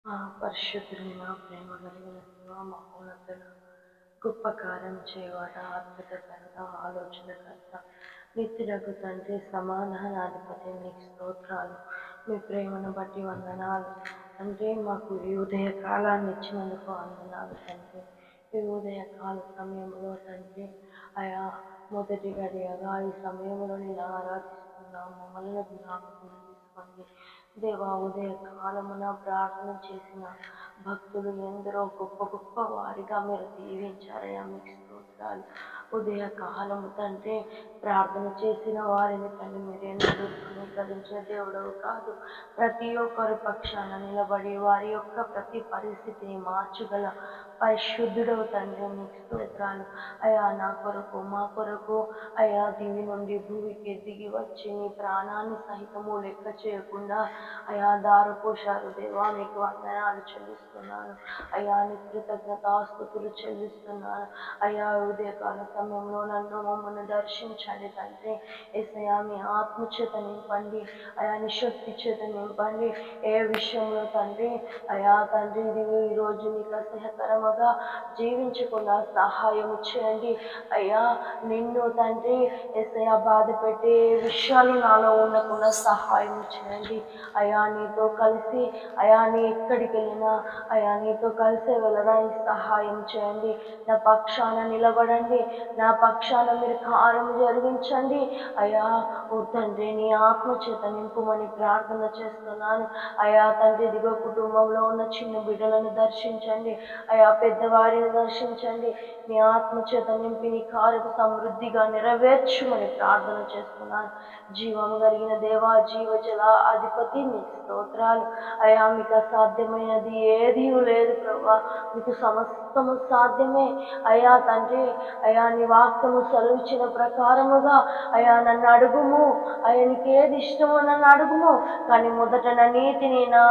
పరిశుద్ధులైన ప్రేమ కలిగిన దేవ, మహోన్నతుల గొప్ప కార్యం చేయవాడ, అద్భుతకర్త, ఆలోచనకర్త, నిత్యుడగు తండ్రి, సమాధానాధిపతి, మీకు స్తోత్రాలు. మీ ప్రేమను బట్టి వందనాలు తండ్రి. మాకు ఈ ఉదయ కాలాన్ని ఇచ్చినందుకు వందనాలు తండ్రి. ఈ ఉదయ కాల సమయంలో తండ్రి, ఆయా మొదటి గడియగా ఈ సమయంలో నేను ఆరాధిస్తున్నాము. మమ్మల్ని జ్ఞాపకం తీసుకోండి దేవా. ఉదయ కాలమున ప్రార్థన చేసిన భక్తులు ఎందరో గొప్ప గొప్ప వారిగా మీరు దీవించారయ్యా, మీకు స్తోత్రాలు. ఉదయ కాలము తండ్రి, ప్రార్థన చేసిన వారిని తండ్రి మీరు ఎందుకు ధృవీకరించే దేవుడవు కాదు. ప్రతి ఒక్కరి పక్షాన నిలబడి వారి యొక్క ప్రతి పరిస్థితిని మార్చగల పరిశుద్ధుడవు తండ్రి, మీకు స్తోత్రాలు. అయా నా కొరకు, మా కొరకు అయా దివి నుండి భూమికి దిగి వచ్చి నీ ప్రాణాన్ని సహితము లెక్క చేయకుండా అయా దారపోశారు దేవా. మీకు వందనాలు చెల్లిస్తున్నాను అయా, నీ కృతజ్ఞతాస్తుతులు చెల్లిస్తున్నాను అయా. ఉదయకాల సమయంలో నన్ను మమ్మల్ని దర్శించండి తండ్రి. యేసయ్యా, మీ ఆత్మచేత నింపండి అయా, నీ శక్తి చేత నింపండి. ఏ విషయంలో తండ్రి అయా తండ్రి ఇది ఈరోజు నీకు అసహ్యకరముగా జీవించకుండా సహాయం చేయండి అయ్యా. నిన్ను తండ్రి యేసయ్యా బాధ పెట్టే విషయాలు నాలో ఉండకుండా సహాయం చేయండి అయా. నీతో కలిసి అయా, నీ ఎక్కడికి వెళ్ళినా అయా నీతో కలిసే వెళ్ళడానికి సహాయం చేయండి. నా పక్షాన నిలబడండి, నా పక్షాన మీరు కార్యం జరిగించండి అయా. ఓ తండ్రి, నీ ఆత్మచేత నింపుమని ప్రార్థన చేస్తున్నాను అయా. తండ్రి ఇదిగో కుటుంబంలో ఉన్న చిన్న బిడ్డలను దర్శించండి అయా, పెద్దవారిని దర్శించండి. నీ ఆత్మచేత నింపి నీ కార్యము సమృద్ధిగా నెరవేర్చుమని ప్రార్థన చేస్తున్నాను. జీవము కలిగిన దేవా, జీవజల అధిపతి, మీకు స్తోత్రాలు అయా. మీకు అసాధ్యమైనది ఏదీ లేదు ప్రభా. మీకు సమస్తము సాధ్యమే అయా తండ్రి. అయా నీ వాక్యము సెలవిచ్చిన ప్రకారముగా అయా నన్ను అడుగుము, ఆయనకి ఏది ఇష్టమో నన్ను అడుగుము, కానీ మొదట నా నీతిని నా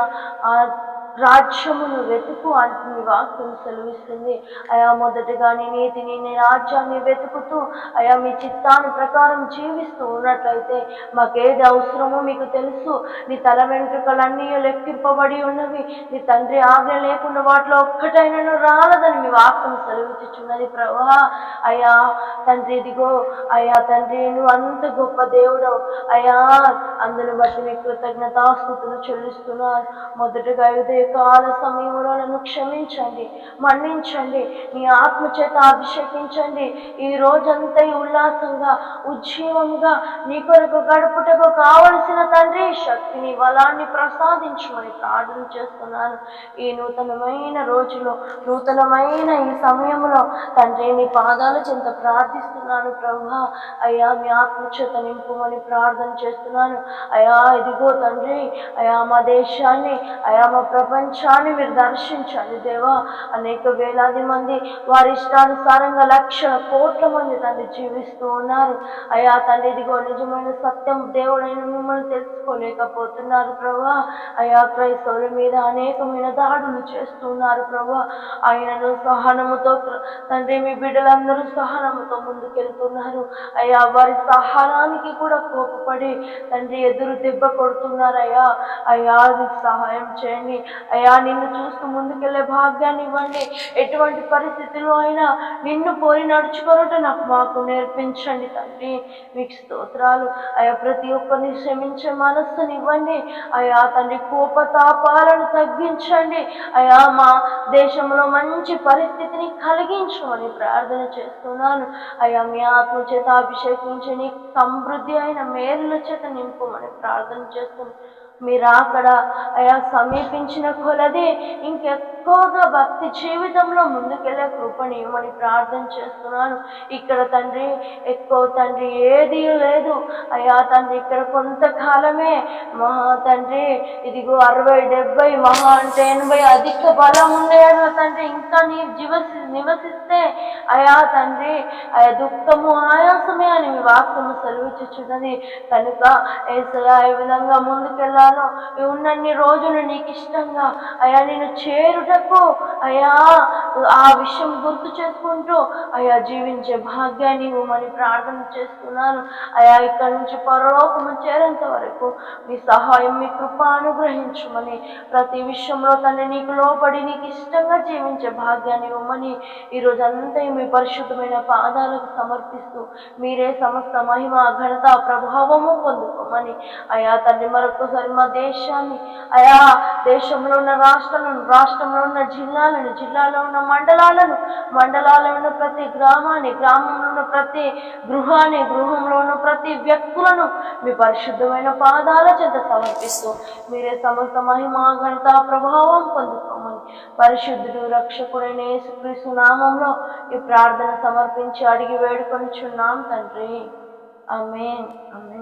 రాజ్యమును వెతుకు అని నీ వాక్యం సెలవిస్తుంది అయా. మొదటగా నీ నీతిని, నీ రాజ్యాన్ని వెతుకుతూ అయా మీ చిత్తాన్ని ప్రకారం జీవిస్తూ ఉన్నట్లయితే మాకేది అవసరమో మీకు తెలుసు. నీ తల వెంట్రుకలన్నీ లెక్కింపబడి ఉన్నవి. నీ తండ్రి ఆజ్ఞ లేకుండా వాటిలో ఒక్కటైనను రాలదని మీ వాక్యం సెలవిచ్చుచున్నది ప్రభా. అయా తండ్రి ఇదిగో అయా తండ్రి, నువ్వు అంత గొప్ప దేవుడవు అయా. అందును బట్టి మీ కృతజ్ఞతాస్తుతులు చెల్లిస్తున్నాను. మొదటగా కాల సమయంలో నన్ను క్షమించండి, మన్నించండి, నీ ఆత్మచేత అభిషేకించండి. ఈ రోజంతా ఉల్లాసంగా ఉజ్జీవంగా నీ కొరకు గడుపుటకు కావలసిన తండ్రి శక్తిని, బలాన్ని ప్రసాదించమని ప్రార్థన చేస్తున్నాను. ఈ నూతనమైన రోజులో, నూతనమైన ఈ సమయంలో తండ్రి నీ పాదాల చెంత ప్రార్థిస్తున్నాను ప్రభా. అయ్యా మీ ఆత్మచేత నింపుమని ప్రార్థన చేస్తున్నాను అయా. ఇదిగో తండ్రి అయా, మా దేశాన్ని అయా, మా ప్రపంచాన్ని మీరు దర్శించండి దేవా. అనేక వేలాది మంది వారి ఇష్టానుసారంగా లక్షల కోట్ల మంది తండ్రి జీవిస్తూ ఉన్నారు అయా. తండ్రి ఇదిగో నిజమైన సత్యం దేవుడైన మిమ్మల్ని తెలుసుకోలేకపోతున్నారు ప్రభా. అయా క్రైస్తవుల మీద అనేకమైన దాడులు చేస్తున్నారు ప్రభా. ఆయనను సహనముతో తండ్రి మీ బిడ్డలందరూ సహనముతో ముందుకెళ్తున్నారు అయా. వారి సహనానికి కూడా కోపపడి తండ్రి ఎదురు దెబ్బ కొడుతున్నారయ్యా. అయ్యా సహాయం చేయండి అయ్యా. నిన్ను చూస్తూ ముందుకెళ్లే భాగ్యాన్ని ఇవ్వండి. ఎటువంటి పరిస్థితుల్లో అయినా నిన్ను పోయి నడుచుకొనుట మాకు నేర్పించండి తండ్రి, మీకు స్తోత్రాలు అయ్యా. ప్రతి ఒక్కరిని క్షమించే మనస్సుని ఇవ్వండి అయ్యా. తండ్రి కోపతాపాలను తగ్గించండి అయ్యా. మా దేశంలో మంచి పరిస్థితిని కలిగించమని ప్రార్థన చేస్తున్నాను అయ్యా. మీ ఆత్మ చేత అభిషేకించి నీ సమృద్ధి అయిన మేలుల చేత నింపుమని ప్రార్థన చేస్తున్నాను. మీరు అక్కడ అయా సమీపించిన కొలది ఇంకెక్కువగా భక్తి జీవితంలో ముందుకెళ్ళే కృపని ఇవ్వమని ప్రార్థన చేస్తున్నాను. ఇక్కడ తండ్రి ఎక్కువ తండ్రి ఏదీ లేదు అయా. తండ్రి ఇక్కడ కొంతకాలమే మహా తండ్రి ఇదిగో 60-70 మహా అంటే 80 అధిక బలం ఉండేది తండ్రి. ఇంకా నీ నివసిస్తే అయా తండ్రి అయా దుఃఖము ఆయాసమే అని మీ వాక్యము సెలవిచ్చుచున్నది కనుక ఏసయ్యా ఏ విధంగా ముందుకెళ్ళాలి ఉన్నన్ని రోజులు నీకు ఇష్టంగా అయా నేను చేరుటకు అయా ఆ విషయం గుర్తు చేసుకుంటూ అయా జీవించే భాగ్యాన్ని ఇవ్వమని ప్రార్థన చేస్తున్నాను. అయా ఇక్కడ నుంచి పరలోకము చేరేంత వరకు మీ సహాయం మీ కృప అనుగ్రహించమని, ప్రతి విషయంలో తండ్రి నీకు లోబడి నీకు ఇష్టంగా జీవించే భాగ్యాన్ని ఇవ్వమని ఈ రోజంతా మీ పరిశుద్ధమైన పాదాలకు సమర్పిస్తూ మీరే సమస్త మహిమ ఘనత ప్రభావము పొందుకోమని అయా తండ్రి మరొకసారి మా దేశాన్ని, అయా దేశంలో ఉన్న రాష్ట్రాలను, రాష్ట్రంలో ఉన్న జిల్లాలను, జిల్లాలో ఉన్న మండలాలను, మండలాల్లో ఉన్న ప్రతి గ్రామాన్ని, గ్రామంలో ఉన్న ప్రతి గృహాన్ని, గృహంలో ఉన్న ప్రతి వ్యక్తులను మీ పరిశుద్ధమైన పాదాల చెంత సమర్పిస్తూ మీరే సమస్త మహిమ ఘనత ప్రభావం పొందుకోమని పరిశుద్ధుడు రక్షకుడైన యేసుక్రీస్తు నామంలో ఈ ప్రార్థన సమర్పించి అడిగి వేడుకొనిచున్నాం తండ్రి. ఆమేన్. ఆమేన్.